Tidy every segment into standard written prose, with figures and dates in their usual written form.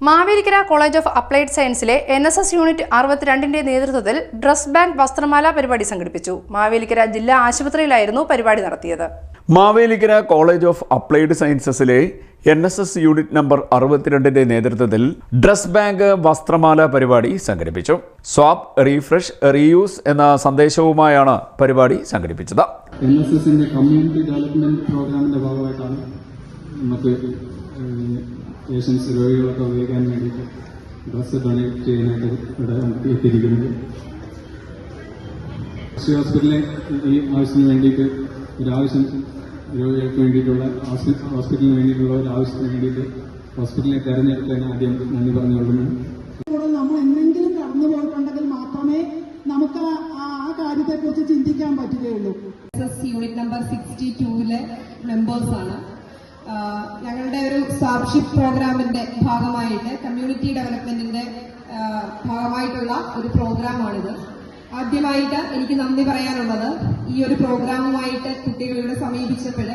Mavelikkara college of applied സയൻസിലെ NSS unit 62ന്റെ നേതൃത്വത്തിൽ ഡ്രസ് ബാങ്ക് വസ്ത്രമാല പരിപാടി സംഘടിപ്പിച്ചു. മാവേലിക്കര ജില്ലാ ആശുപത്രിയിലായിരുന്നു പരിപാടി നടത്തിയത്. മാവേലിക്കര കോളേജ് ഓഫ് അപ്ലൈഡ് സയൻസസിലെ NSS യൂണിറ്റ് നമ്പർ 62ന്റെ നേതൃത്വത്തിൽ ഡ്രസ് ബാങ്ക് വസ്ത്രമാല പരിപാടി സംഘടിപ്പിച്ചു. സ്വാപ്പ്, റീഫ്രഷ്, റീയൂസ് എന്ന സന്ദേശവുമായാണ് പരിപാടി സംഘടിപ്പിച്ചത്. NSSന്റെ കമ്മ്യൂണിറ്റി ഡെവലപ്മെന്റ് പ്രോഗ്രാമിന്റെ ഭാഗമായിട്ടാണ് നമുക്ക് പേഷ്യൻസ് രോഗികളൊക്കെ ഉപയോഗിക്കാൻ വേണ്ടിയിട്ട് ഡ്രസ്സ് ഡൊണേറ്റ് ചെയ്യാനായിട്ട് ഇവിടെ എത്തിയിരിക്കുന്നത്. ഹോസ്പിറ്റലിലെ ഈ ആവശ്യത്തിന് വേണ്ടിയിട്ട് ഒരാവശ്യം രോഗികൾക്ക് വേണ്ടിയിട്ടുള്ള ഹോസ്പിറ്റലിന് വേണ്ടിയിട്ടുള്ള ഒരു ആവശ്യത്തിന് വേണ്ടിയിട്ട് ഹോസ്പിറ്റലിനെ തെരഞ്ഞെടുക്കാൻ ആദ്യം നന്ദി പറഞ്ഞുകൊള്ളുന്നു. നമ്മൾ എന്തെങ്കിലും കടന്നു പോയിട്ടുണ്ടെങ്കിൽ മാത്രമേ നമുക്ക് ആ കാര്യത്തെക്കുറിച്ച് ചിന്തിക്കാൻ പറ്റുകയുള്ളൂ. Unit number 62 മെമ്പേഴ്സാണ്. ഞങ്ങളുടെ ഒരു സ്വാപ്ഷിപ്പ് പ്രോഗ്രാമിന്റെ ഭാഗമായിട്ട് കമ്മ്യൂണിറ്റി ഡെവലപ്മെന്റിന്റെ ഭാഗമായിട്ടുള്ള ഒരു പ്രോഗ്രാമാണിത്. ആദ്യമായിട്ട് എനിക്ക് നന്ദി പറയാനുള്ളത്, ഈ ഒരു പ്രോഗ്രാമുമായിട്ട് കുട്ടികളോട് സമീപിച്ചപ്പോൾ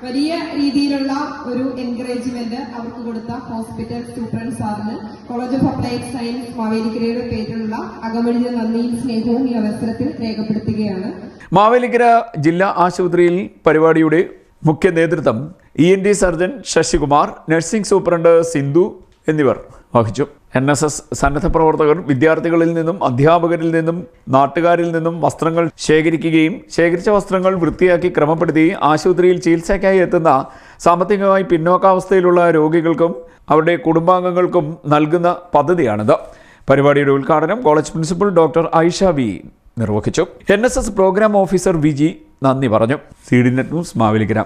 വലിയ രീതിയിലുള്ള ഒരു എൻകറേജ്മെന്റ് അവർക്ക് കൊടുത്ത ഹോസ്പിറ്റൽ സൂപ്രണ്ട് സാറിന് കോളേജ് ഓഫ് അപ്ലൈഡ് സയൻസ് മാവേലിക്കരയുടെ പേരിലുള്ള അകമഴിഞ്ഞ നന്ദിയും സ്നേഹവും ഈ അവസരത്തിൽ രേഖപ്പെടുത്തുകയാണ്. മാവേലിക്കര ജില്ലാ ആശുപത്രിയിൽ പരിപാടിയുടെ മുഖ്യ നേതൃത്വം ENT surgeon Sasikumar, nursing superintendent Sindhu എന്നിവർ വഹിച്ചു. NSS സന്നദ്ധ പ്രവർത്തകർ വിദ്യാർത്ഥികളിൽ നിന്നും അധ്യാപകരിൽ നിന്നും നാട്ടുകാരിൽ നിന്നും വസ്ത്രങ്ങൾ ശേഖരിക്കുകയും ശേഖരിച്ച വസ്ത്രങ്ങൾ വൃത്തിയാക്കി ക്രമപ്പെടുത്തി ആശുപത്രിയിൽ ചികിത്സയ്ക്കായി എത്തുന്ന സാമ്പത്തികമായി പിന്നോക്കാവസ്ഥയിലുള്ള രോഗികൾക്കും അവരുടെ കുടുംബാംഗങ്ങൾക്കും നൽകുന്ന പദ്ധതിയാണിത്. പരിപാടിയുടെ ഉദ്ഘാടനം college principal doctor Aisha V നിർവഹിച്ചു. NSS പ്രോഗ്രാം ഓഫീസർ വിജി നന്ദി പറഞ്ഞു. CDNet news Mavelikkara.